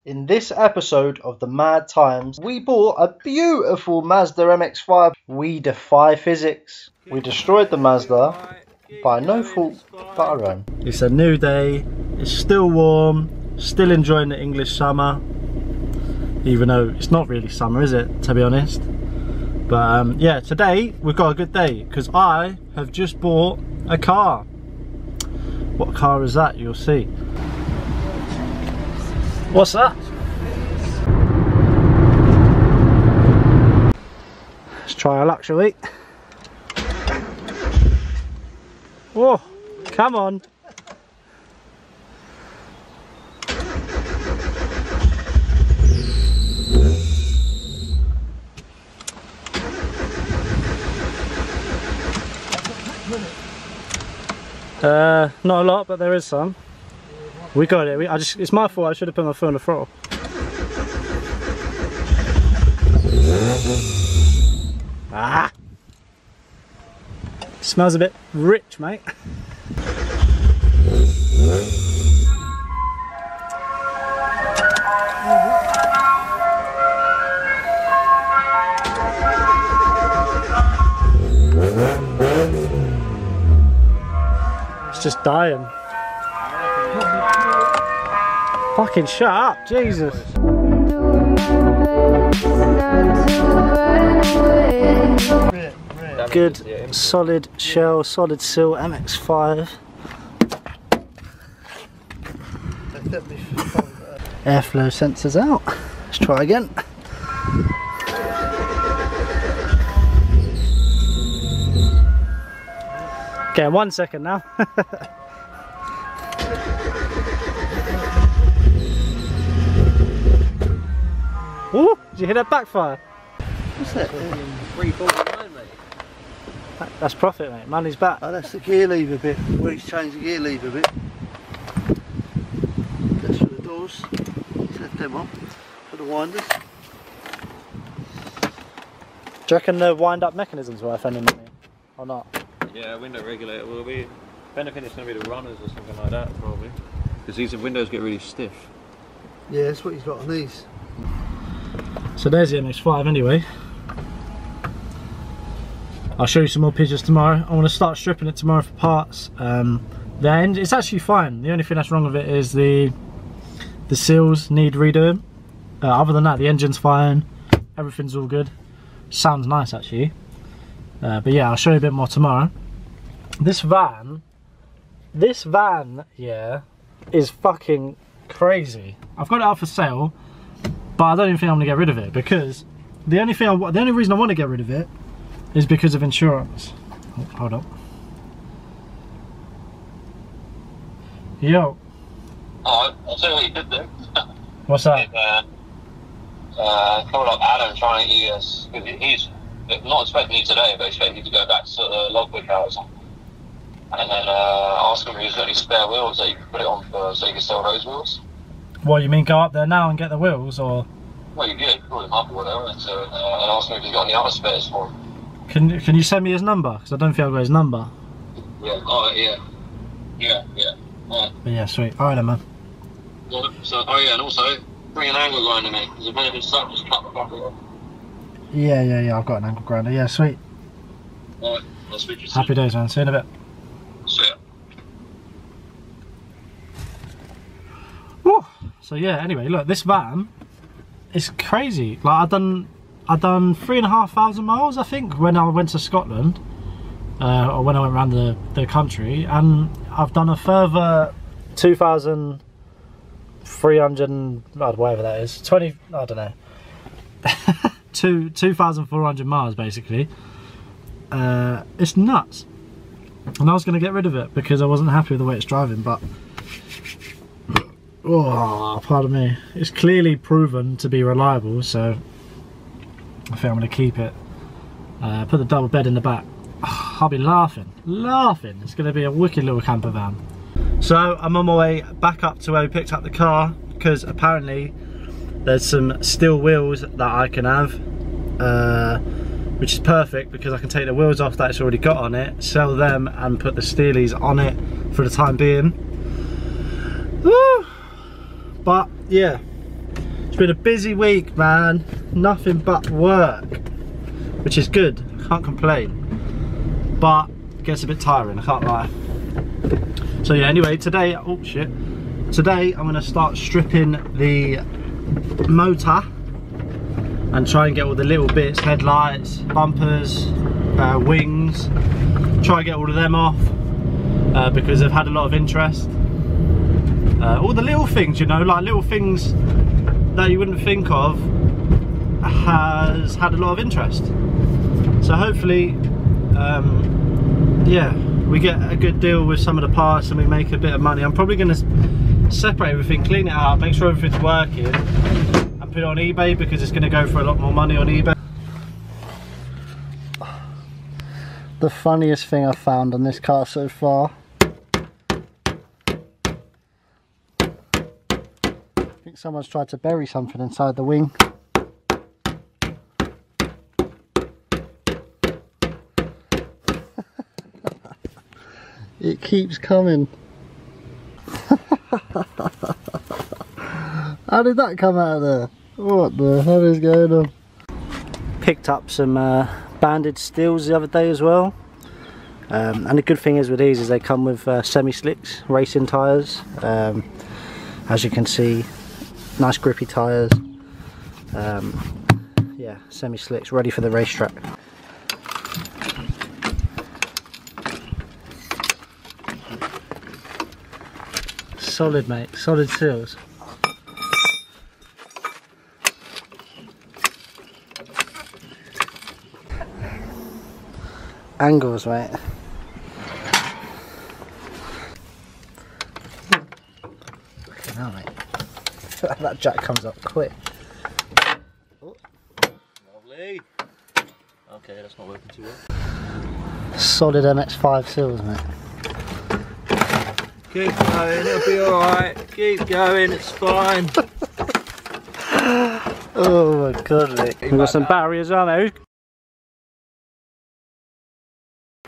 In this episode of TheMadTimes, we bought a beautiful Mazda Mx5. We defy physics. We destroyed the Mazda by no fault but our own. It's a new day, it's still warm, still enjoying the English summer. Even though it's not really summer, is it, to be honest? But yeah, today we've got a good day because I have just bought a car. What car is that? You'll see. What's that? Let's try our luck, shall we? Whoa, come on. Not a lot, but there is some. We got it. It's my fault. I should have put my foot on the throttle. Ah! Smells a bit rich, mate. It's just dying. Fucking shut up, Jesus. Good, solid shell, solid seal, Mx5. Airflow sensors out. Let's try again. Okay, 1 second now. Ooh, did you hear that backfire? What's that? 349, mate. That's profit, mate. Money's back. Oh, that's the gear lever bit. Where he's changed the gear lever bit. That's for the doors. He's left them on. For the winders. Do you reckon the wind-up mechanism's worth any money? Or not? Yeah, window regulator will be. If anything, it's going to be the runners or something like that, probably. Because these windows get really stiff. Yeah, that's what he's got on these. So there's the Mx5 anyway. I'll show you some more pictures tomorrow. I want to start stripping it tomorrow for parts. It's actually fine. The only thing that's wrong with it is the seals need redoing. Other than that, the engine's fine. Everything's all good. Sounds nice actually. But yeah, I'll show you a bit more tomorrow. This van, yeah, is fucking crazy. I've got it out for sale, but I don't even think I'm gonna get rid of it because the only reason I want to get rid of it is because of insurance. Oh, hold up. Yo. Oh, I'll tell you what you could do. What's that? Call up Adam trying to get you guys, because he's not expecting you today, but expecting you to go back to the logbook house and then ask him if he's got any spare wheels that you can put it on for, so you can sell those wheels. What, you mean go up there now and get the wheels, or? Well, you could call him up or whatever, and ask him if he's got any other spares for him. Can you send me his number? Because I don't think I've got his number. Yeah, oh yeah. Alright. But yeah, sweet. Alright then, man. So, oh yeah, and also, bring an angle grinder, mate, because if anything's stuck, just cut the fucker off. Yeah, I've got an angle grinder. Yeah, sweet. Alright, I'll speak to you soon. Happy days, man. See you in a bit. See ya. Woo. So yeah, anyway, look, this van is crazy. Like I've done 3,500 miles, I think, when I went to Scotland, or when I went around the country, and I've done a further 2,300, whatever that is, 20, I don't know, 2,400 miles basically. It's nuts, and I was going to get rid of it because I wasn't happy with the way it's driving, but oh, pardon me, it's clearly proven to be reliable, so I think I'm going to keep it. Put the double bed in the back. Oh, I'll be laughing. It's going to be a wicked little camper van. So I'm on my way back up to where we picked up the car because apparently there's some steel wheels that I can have, which is perfect because I can take the wheels off that it's already got on it, sell them and put the steelies on it for the time being. Woo! But yeah, been a busy week, man. Nothing but work, which is good. I can't complain, but it gets a bit tiring, I can't lie. So yeah, anyway, today, oh shit. Today I'm gonna start stripping the motor and try and get all the little bits, headlights, bumpers, wings, try and get all of them off because they've had a lot of interest. All the little things, you know, like little things that you wouldn't think of has had a lot of interest. So hopefully, yeah, we get a good deal with some of the parts and we make a bit of money. I'm probably going to separate everything, clean it out, make sure everything's working and put it on eBay because it's going to go for a lot more money on eBay. The funniest thing I've found on this car so far, I think someone's tried to bury something inside the wing. It keeps coming. How did that come out of there? What the hell is going on? Picked up some banded steels the other day as well. And the good thing is with these is they come with semi-slicks, racing tyres. As you can see, nice grippy tyres. Yeah, semi-slicks, ready for the racetrack. Solid, mate, solid seals. Angles, mate. Fucking hell, mate. That jack comes up quick. Oh. Lovely. Okay, that's not working too well. Solid Mx5 seals, mate. Keep going, it'll be alright. Keep going, it's fine. Oh my god, mate. We've got some batteries on there.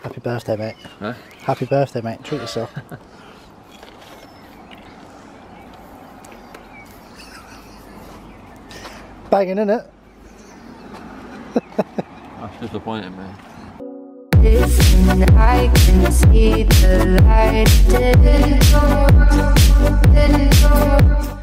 Happy birthday, mate. Huh? Happy birthday, mate. Treat yourself. Banging, innit? That's disappointing, man. And I can see the light. Didn't go.